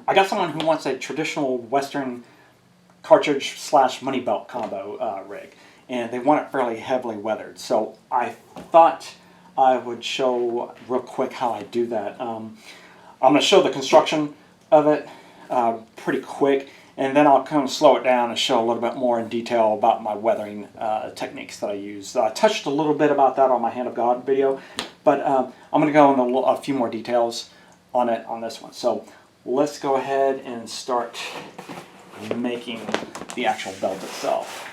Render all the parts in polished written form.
I got someone who wants a traditional Western cartridge slash money belt combo rig, and they want it fairly heavily weathered. So I thought I would show real quick how I do that. I'm going to show the construction of it pretty quick, and then I'll kind of slow it down and show a little bit more in detail about my weathering techniques that I use. I touched a little bit about that on my Hand of God video, but I'm going to go into a few more details on it on this one. So let's go ahead and start making the actual belt itself.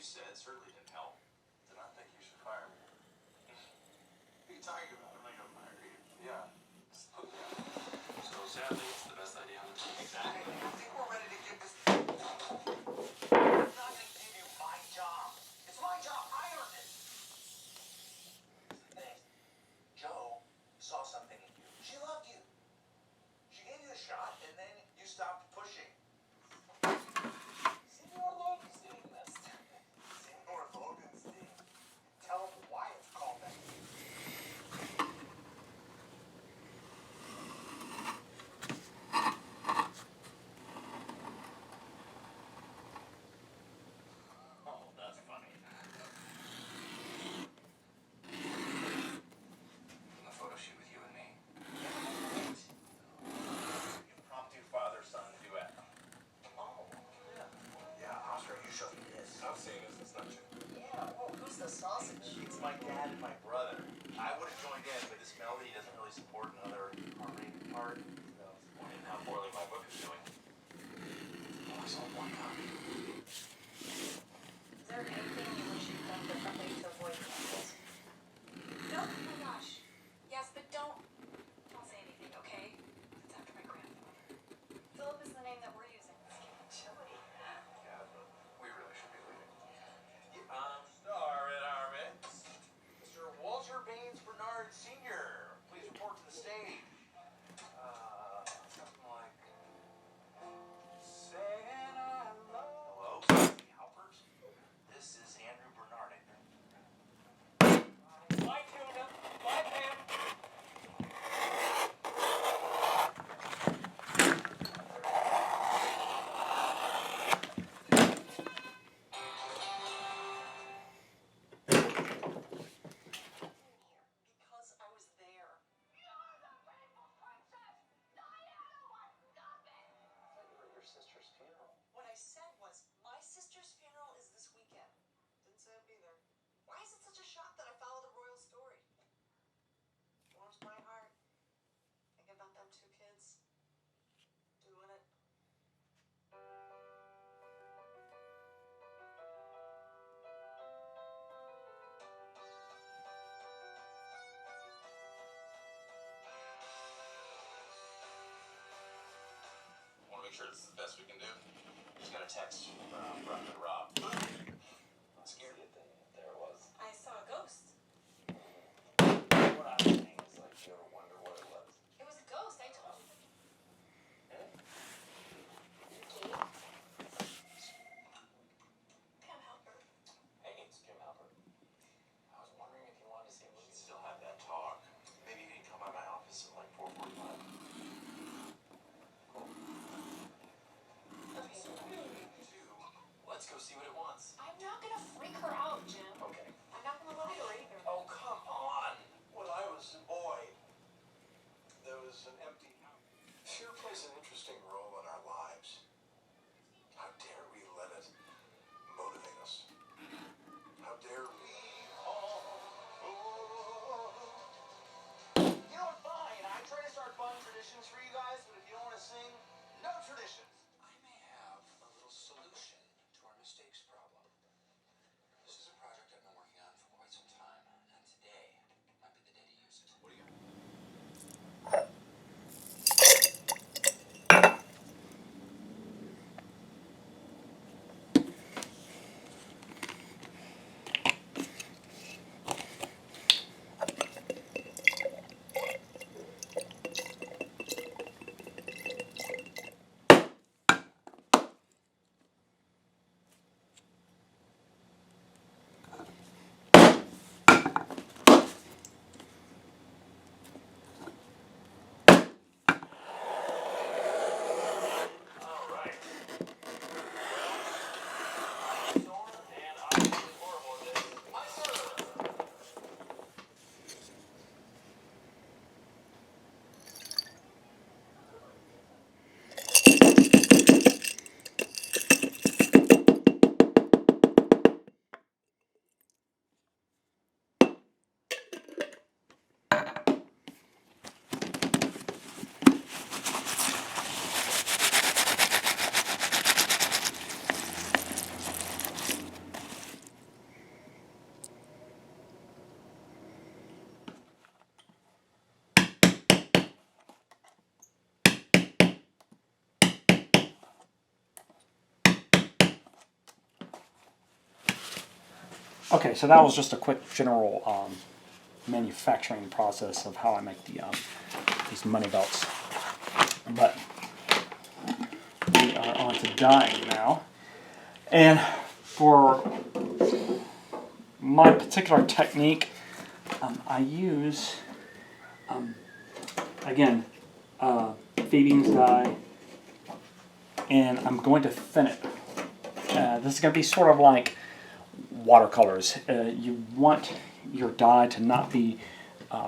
Said certainly didn't help. Then I think you should fire me. What are you talking about? I'm not gonna fire you. Yeah. So sadly, it's the best idea on the team. Exactly. I think we're ready to give this. I'm not gonna give you my job. It's my job. I earned it. Here's the thing. Joe saw something in you. She loved you. She gave you the shot, and then you stopped pushing. Senor Loganstein missed. Senor Loganstein. Tell him why it's called that. Oh, that's funny. The photo shoot with you and me. Impromptu father-son duet. Oh, yeah. Yeah, Oscar, you showed me this. I've seen this. It's not you. Yeah, well, who's the sausage? It's my dad and my brother. I would have joined in, but this melody doesn't really support another harmony part. So it's pointing how poorly my book is doing. Oh, I saw one copy. Is there anything you wish you'd done differently to avoid cancels? No? Oh my gosh. Yes, but don't say anything, okay? It's after my grandfather. Philip is the name that we're using. It's getting chilly. Yeah, but we really should be leaving. Star in our midst, Mr. Walter Baines Bernard Sr. Please report to the stage. Something like saying I love. Hello, Sandy Halpers. This is Andrew Bernard. Bye, Tuna. Bye, Pam. Because I was there. You're the faithful princess. Diana was nothing. I thought you were at your sister's funeral. What I said was, my sister's funeral is this weekend. Didn't say I'd be there. Why is it such a shock that I follow the royal story? Warms my heart. Think about them two kids. Doing it. Want to make sure this is the best we can do. Just got a text from Rob. Scared? There it was. I saw a ghost. What I'm saying is, like, you ever wonder what it was? It was a ghost, I told you. Can't help her. Hey, it's Jim Halpert. I was wondering if you wanted to see if we could still have that talk. Maybe you can come by my office at like 4:45. Cool. Okay. So, you too. It's an empty house. Fear plays an interesting role in our lives. How dare we let it motivate us? How dare we? You know what, fine. I try to start fun traditions for you guys, but if you don't want to sing, no traditions. I may have a little solution to our mistakes problem. This is a project I've been working on for quite some time, and today might be the day to use it. What do you got? Okay, so that was just a quick general manufacturing process of how I make these money belts. But we are on to dyeing now. And for my particular technique, I use, again, Phoebe's dye, and I'm going to thin it. This is going to be sort of like watercolors. You want your dye to not be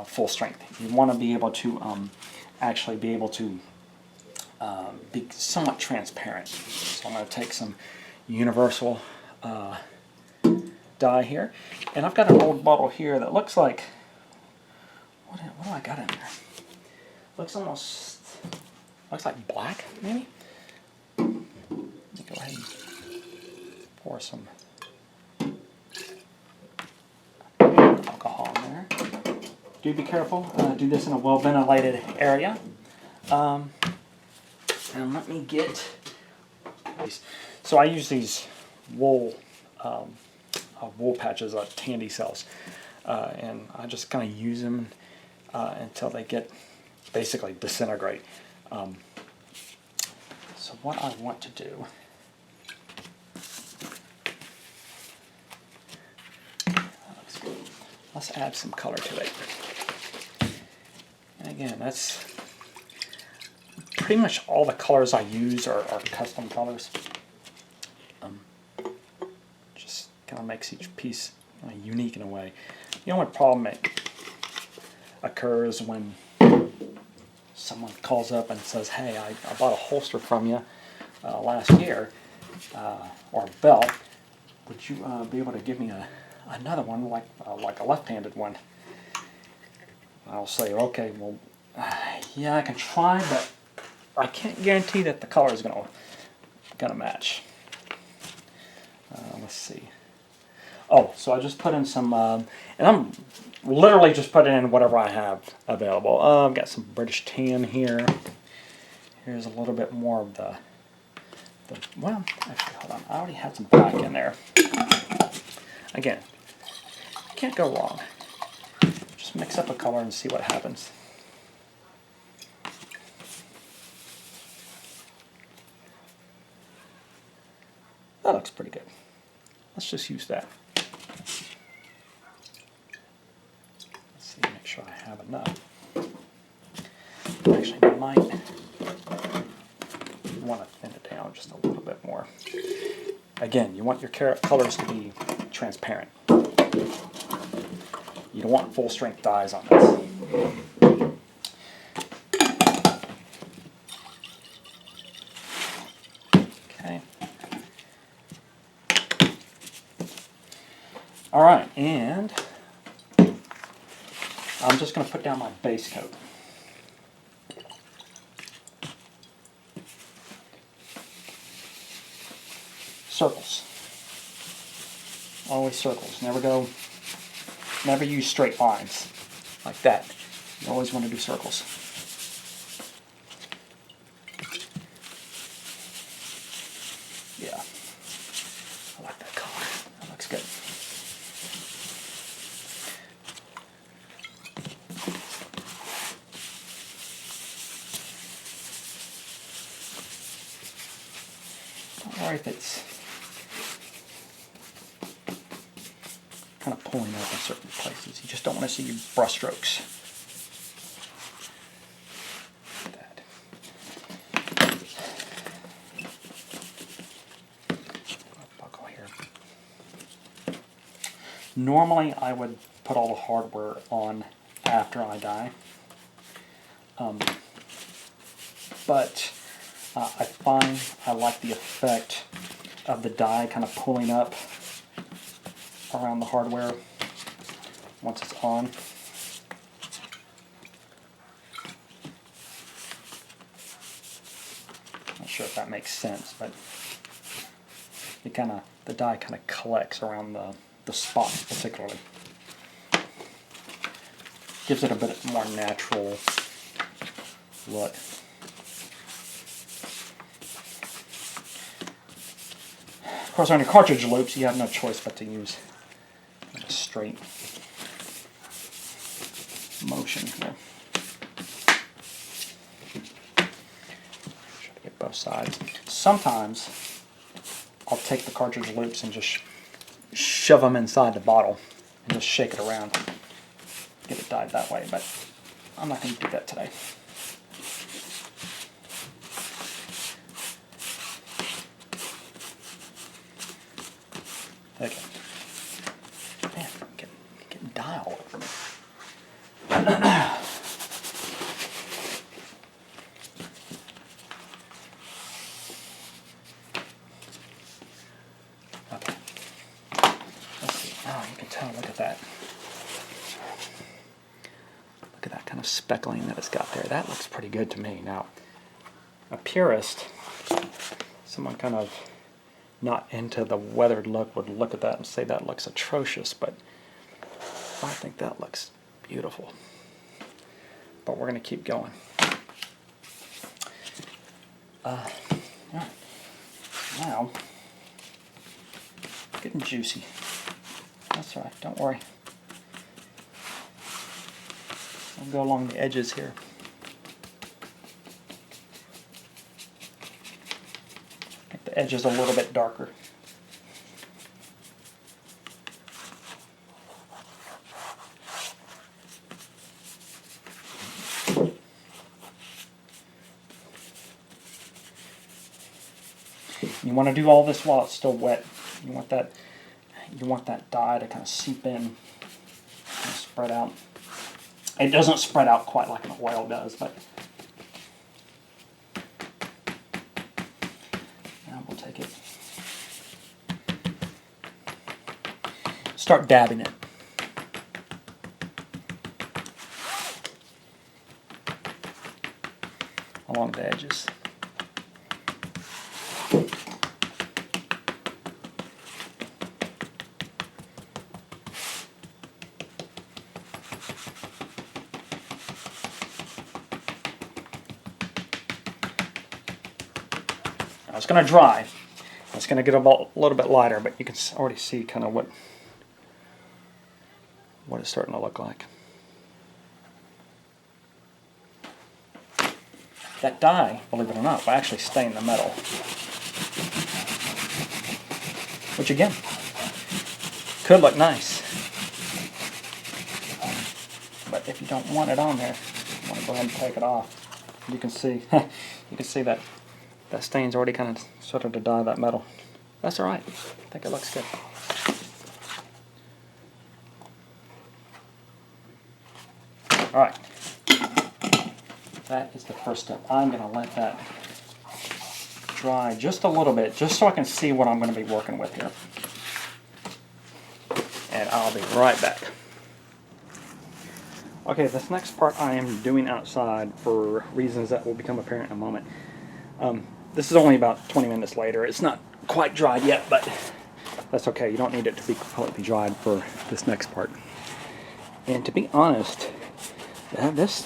full strength. You want to be able to actually be able to be somewhat transparent. So I'm going to take some universal dye here, and I've got an old bottle here that looks like, what do I got in there? Looks like black, maybe. Let me go ahead and pour some alcohol in there. Do be careful. Do this in a well ventilated area. And let me get these. So I use these wool patches that Tandy sells, and I just kind of use them until they get basically disintegrate. So what I want to do, let's add some color to it. And again, that's pretty much all the colors I use are custom colors. Just kind of makes each piece unique in a way. The only problem occurs when someone calls up and says, "Hey, I bought a holster from you last year, or a belt. Would you be able to give me another one, like a left-handed one?" I'll say, "Okay, well, yeah, I can try, but I can't guarantee that the color is gonna match." Let's see. Oh, so I just put in some, and I'm literally just putting in whatever I have available. I've got some British tan here. Here's a little bit more of the well, actually, hold on. I already had some black in there. Again, can't go wrong. Just mix up a color and see what happens. That looks pretty good. Let's just use that. Let's see, make sure I have enough. Actually, I might want to thin it down just a little bit more. Again, you want your colors to be transparent. You don't want full strength dyes on this. All right, and I'm just going to put down my base coat. Circles. Always circles. Never use straight lines like that. You always want to do circles. Yeah. I like that color. That looks good. Don't worry if it's kind of pulling up in certain places. You just don't want to see your brush strokes. That. Buckle here. Normally I would put all the hardware on after I die. But I find I like the effect of the die kind of pulling up around the hardware once it's on. Not sure if that makes sense, but the die kind of collects around the spots particularly. Gives it a bit more natural look. Of course, on your cartridge loops, you have no choice but to use a straight motion here. Try to get both sides. Sometimes I'll take the cartridge loops and just shove them inside the bottle and just shake it around. Get it dyed that way, but I'm not going to do that today. Okay. Man, I'm getting dye all over me. Okay. Let's see. Oh, you can tell. Look at that. Look at that kind of speckling that it's got there. That looks pretty good to me. Now, a purist, someone kind of not into the weathered look, would look at that and say that looks atrocious, but I think that looks beautiful. But we're going to keep going. All right. Now, it's getting juicy. That's all right, don't worry. I'll go along the edges here. Make the edges a little bit darker. You want to do all this while it's still wet. You want that dye to kind of seep in and spread out. It doesn't spread out quite like an oil does, but now we'll take it. Start dabbing it. Along the edges. Now it's going to dry. It's going to get a little bit lighter, but you can already see kind of what it's starting to look like. That dye, believe it or not, will actually stain the metal. Which again, could look nice. But if you don't want it on there, you want to go ahead and take it off. You can see that stain's already kind of started to dye that metal. That's alright. I think it looks good. Alright. That is the first step. I'm going to let that dry just a little bit, just so I can see what I'm going to be working with here. And I'll be right back. Okay, this next part I am doing outside for reasons that will become apparent in a moment. This is only about 20 minutes later. It's not quite dried yet, but that's okay. You don't need it to be completely dried for this next part. And to be honest, this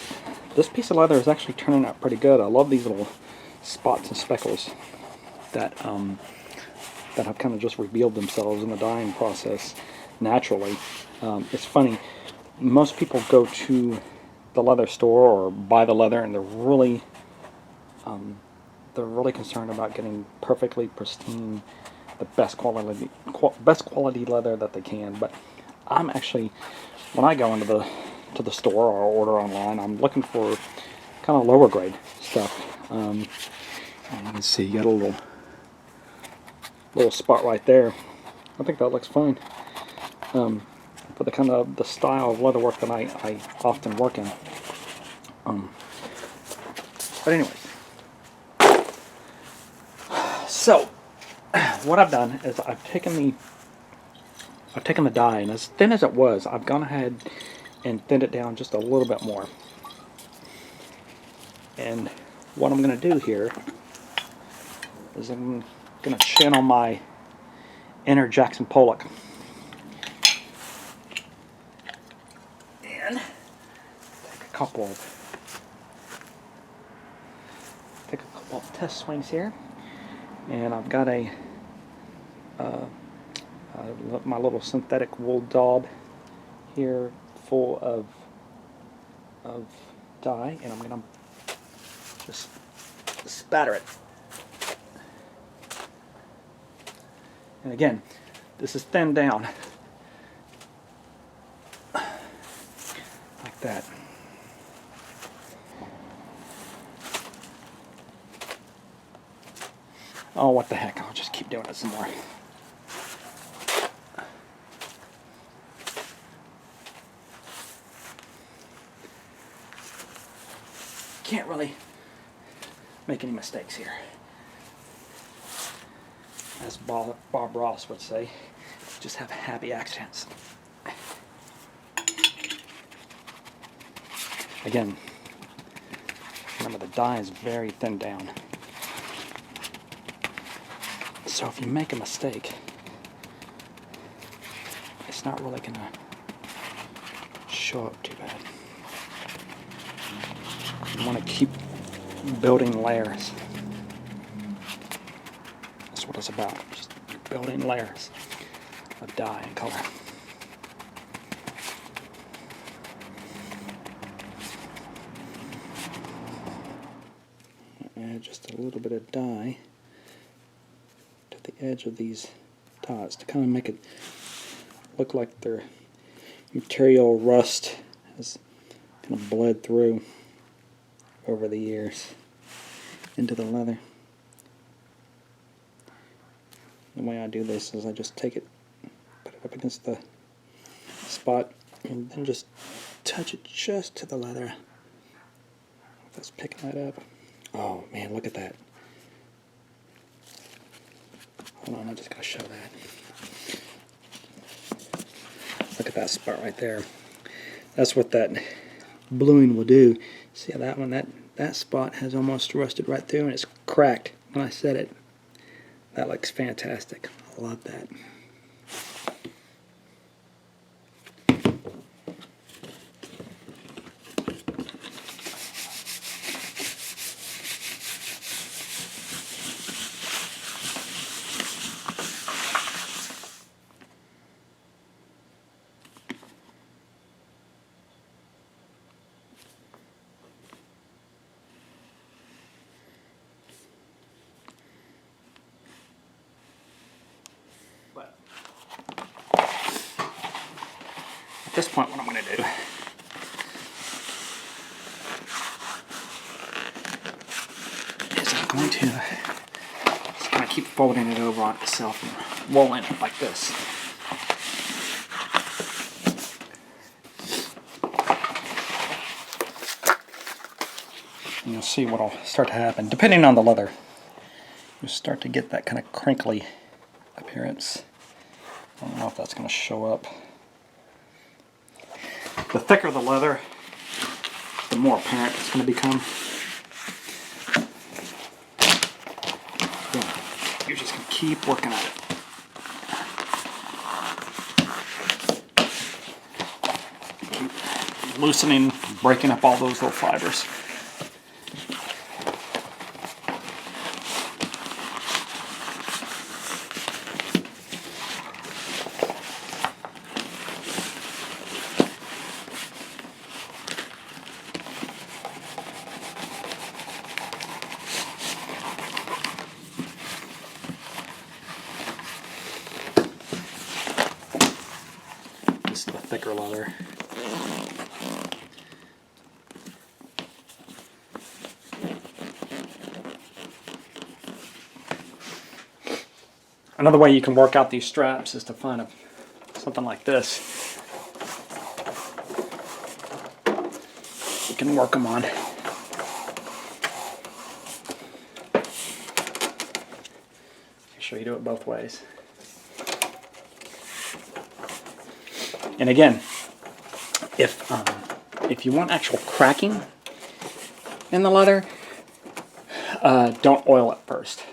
piece of leather is actually turning out pretty good. I love these little spots and speckles that have kind of just revealed themselves in the dyeing process naturally. It's funny. Most people go to the leather store or buy the leather, and they're really concerned about getting perfectly pristine, the best quality leather that they can. But I'm actually, when I go into the store or order online, I'm looking for kind of lower grade stuff. And you can see you got a little spot right there. I think that looks fine. For the kind of the style of leather work that I often work in. But anyways, so what I've done is I've taken the dye, and as thin as it was, I've gone ahead and thinned it down just a little bit more. And what I'm going to do here is I'm going to channel my inner Jackson Pollock. And take a couple of test swings here. And I've got my little synthetic wool daub here full of dye, and I'm going to just spatter it. And again, this is thinned down like that. Oh, what the heck, I'll just keep doing it some more. Can't really make any mistakes here. As Bob Ross would say, just have happy accidents. Again, remember the dye is very thin down. So if you make a mistake, it's not really going to show up too bad. You want to keep building layers. That's what it's about. Just building layers of dye and color. Add just a little bit of dye to the edge of these dots to kind of make it look like their material rust has kind of bled through over the years into the leather. The way I do this is I just take it, put it up against the spot, and then just touch it just to the leather. That's picking that up. Oh man, look at that. Hold on, I just gotta show that. Look at that spot right there. That's what that bluing will do. See that one? That spot has almost rusted right through, and it's cracked when I set it. That looks fantastic. I love that. At this point, what I'm going to do is I'm going to just kind of keep folding it over on itself and rolling it like this. And you'll see what will start to happen. Depending on the leather, you'll start to get that kind of crinkly appearance. I don't know if that's going to show up. The thicker the leather, the more apparent it's going to become. Yeah, you're just going to keep working at it. Keep loosening, breaking up all those little fibers. This is the thicker leather. Another way you can work out these straps is to find something like this. You can work them on. Make sure you do it both ways. And again, if you want actual cracking in the leather, don't oil it first.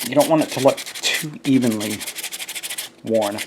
You don't want it to look too evenly worn.